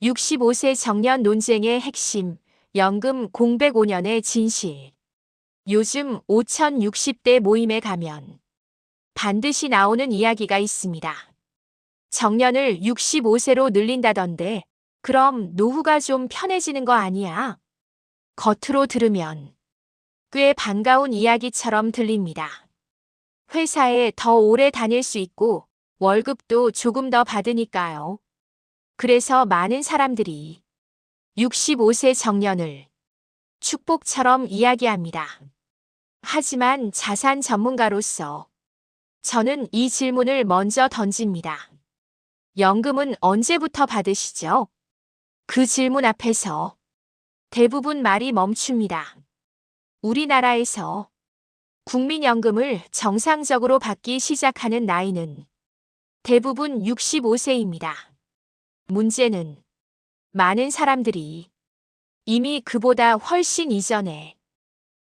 65세 정년 논쟁의 핵심, 연금 공백 5년의 진실. 요즘 5060대 모임에 가면 반드시 나오는 이야기가 있습니다. 정년을 65세로 늘린다던데, 그럼 노후가 좀 편해지는 거 아니야? 겉으로 들으면 꽤 반가운 이야기처럼 들립니다. 회사에 더 오래 다닐 수 있고 월급도 조금 더 받으니까요. 그래서 많은 사람들이 65세 정년을 축복처럼 이야기합니다. 하지만 자산 전문가로서 저는 이 질문을 먼저 던집니다. 연금은 언제부터 받으시죠? 그 질문 앞에서 대부분 말이 멈춥니다. 우리나라에서 국민연금을 정상적으로 받기 시작하는 나이는 대부분 65세입니다. 문제는 많은 사람들이 이미 그보다 훨씬 이전에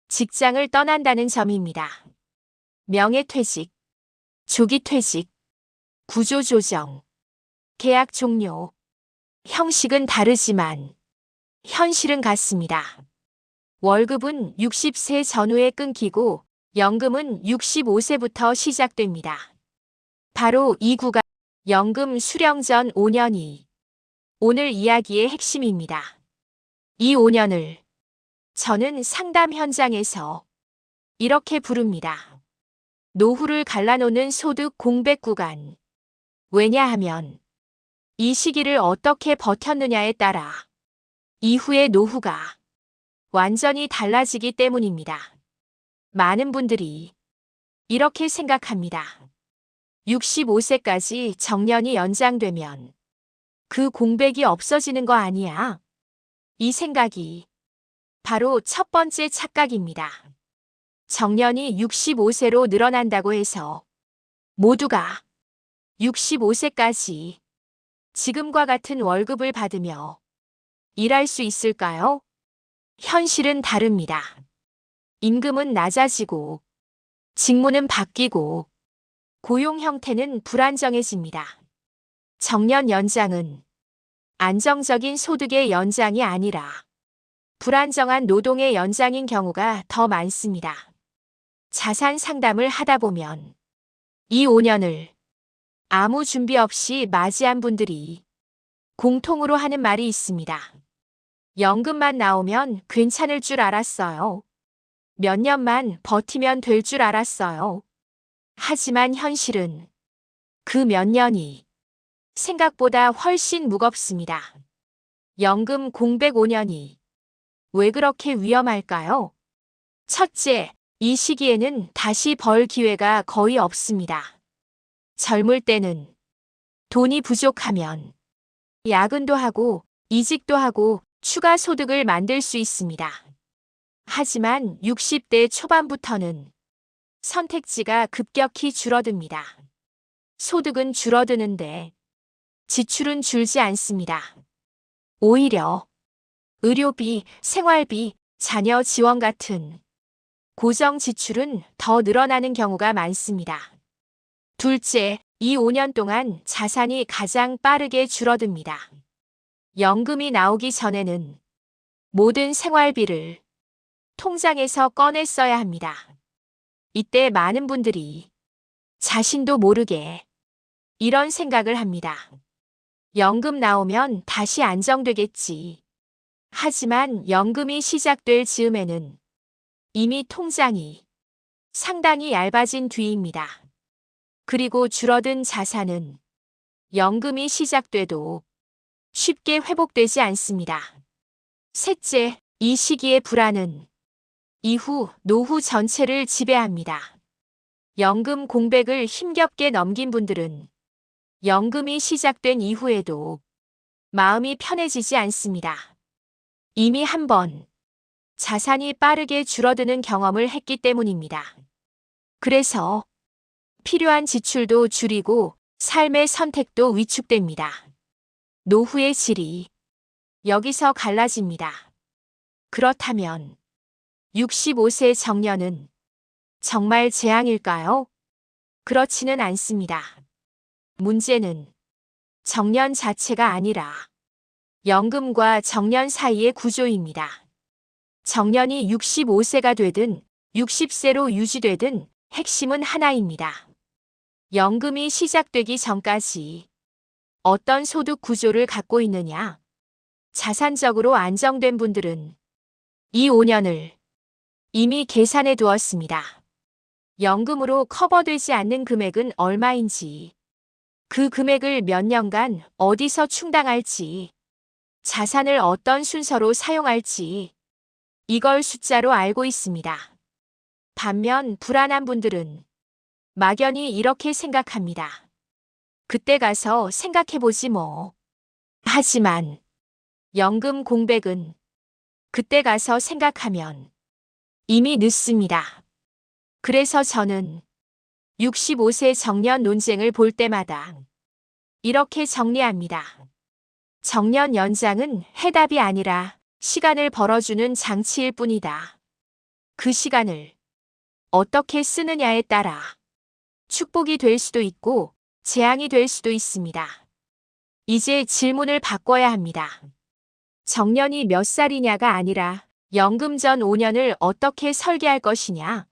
직장을 떠난다는 점입니다. 명예퇴직, 조기퇴직, 구조조정, 계약 종료. 형식은 다르지만 현실은 같습니다. 월급은 60세 전후에 끊기고 연금은 65세부터 시작됩니다. 바로 이 구간, 연금 수령 전 5년이 오늘 이야기의 핵심입니다. 이 5년을 저는 상담 현장에서 이렇게 부릅니다. 노후를 갈라놓는 소득 공백 구간. 왜냐하면 이 시기를 어떻게 버텼느냐에 따라 이후의 노후가 완전히 달라지기 때문입니다. 많은 분들이 이렇게 생각합니다. 65세까지 정년이 연장되면 그 공백이 없어지는 거 아니야? 이 생각이 바로 첫 번째 착각입니다. 정년이 65세로 늘어난다고 해서 모두가 65세까지 지금과 같은 월급을 받으며 일할 수 있을까요? 현실은 다릅니다. 임금은 낮아지고 직무는 바뀌고 고용 형태는 불안정해집니다. 정년 연장은 안정적인 소득의 연장이 아니라 불안정한 노동의 연장인 경우가 더 많습니다. 자산 상담을 하다 보면 이 5년을 아무 준비 없이 맞이한 분들이 공통으로 하는 말이 있습니다. 연금만 나오면 괜찮을 줄 알았어요. 몇 년만 버티면 될 줄 알았어요. 하지만 현실은 그 몇 년이 생각보다 훨씬 무겁습니다. 연금 공백 5년이 왜 그렇게 위험할까요? 첫째, 이 시기에는 다시 벌 기회가 거의 없습니다. 젊을 때는 돈이 부족하면 야근도 하고 이직도 하고 추가 소득을 만들 수 있습니다. 하지만 60대 초반부터는 선택지가 급격히 줄어듭니다. 소득은 줄어드는데 지출은 줄지 않습니다. 오히려 의료비, 생활비, 자녀 지원 같은 고정 지출은 더 늘어나는 경우가 많습니다. 둘째, 이 5년 동안 자산이 가장 빠르게 줄어듭니다. 연금이 나오기 전에는 모든 생활비를 통장에서 꺼내 써야 합니다. 이때 많은 분들이 자신도 모르게 이런 생각을 합니다. 연금 나오면 다시 안정되겠지. 하지만 연금이 시작될 즈음에는 이미 통장이 상당히 얇아진 뒤입니다. 그리고 줄어든 자산은 연금이 시작돼도 쉽게 회복되지 않습니다. 셋째, 이 시기의 불안은 이후 노후 전체를 지배합니다. 연금 공백을 힘겹게 넘긴 분들은 연금이 시작된 이후에도 마음이 편해지지 않습니다. 이미 한번 자산이 빠르게 줄어드는 경험을 했기 때문입니다. 그래서 필요한 지출도 줄이고 삶의 선택도 위축됩니다. 노후의 질이 여기서 갈라집니다. 그렇다면 65세 정년은 정말 재앙일까요? 그렇지는 않습니다. 문제는 정년 자체가 아니라 연금과 정년 사이의 구조입니다. 정년이 65세가 되든 60세로 유지되든 핵심은 하나입니다. 연금이 시작되기 전까지 어떤 소득 구조를 갖고 있느냐? 자산적으로 안정된 분들은 이 5년을 이미 계산해 두었습니다. 연금으로 커버되지 않는 금액은 얼마인지, 그 금액을 몇 년간 어디서 충당할지, 자산을 어떤 순서로 사용할지, 이걸 숫자로 알고 있습니다. 반면 불안한 분들은 막연히 이렇게 생각합니다. 그때 가서 생각해보지 뭐. 하지만 연금 공백은 그때 가서 생각하면 이미 늦습니다. 그래서 저는 65세 정년 논쟁을 볼 때마다 이렇게 정리합니다. 정년 연장은 해답이 아니라 시간을 벌어주는 장치일 뿐이다. 그 시간을 어떻게 쓰느냐에 따라 축복이 될 수도 있고 재앙이 될 수도 있습니다. 이제 질문을 바꿔야 합니다. 정년이 몇 살이냐가 아니라 연금 전 5년을 어떻게 설계할 것이냐,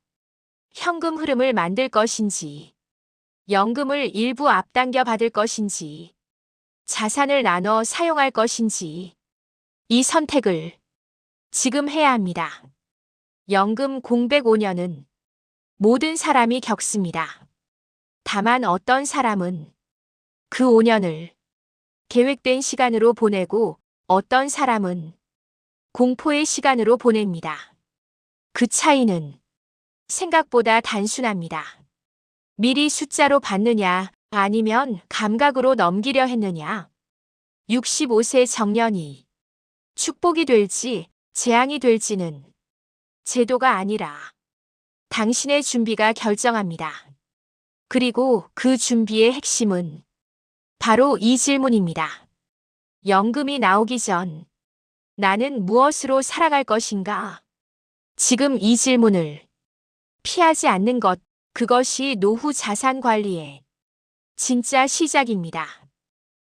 현금 흐름을 만들 것인지, 연금을 일부 앞당겨 받을 것인지, 자산을 나눠 사용할 것인지, 이 선택을 지금 해야 합니다. 연금 공백 5년은 모든 사람이 겪습니다. 다만 어떤 사람은 그 5년을 계획된 시간으로 보내고 어떤 사람은 공포의 시간으로 보냅니다. 그 차이는 생각보다 단순합니다. 미리 숫자로 받느냐 아니면 감각으로 넘기려 했느냐. 65세 정년이 축복이 될지 재앙이 될지는 제도가 아니라 당신의 준비가 결정합니다. 그리고 그 준비의 핵심은 바로 이 질문입니다. 연금이 나오기 전 나는 무엇으로 살아갈 것인가? 지금 이 질문을 피하지 않는 것, 그것이 노후 자산 관리의 진짜 시작입니다.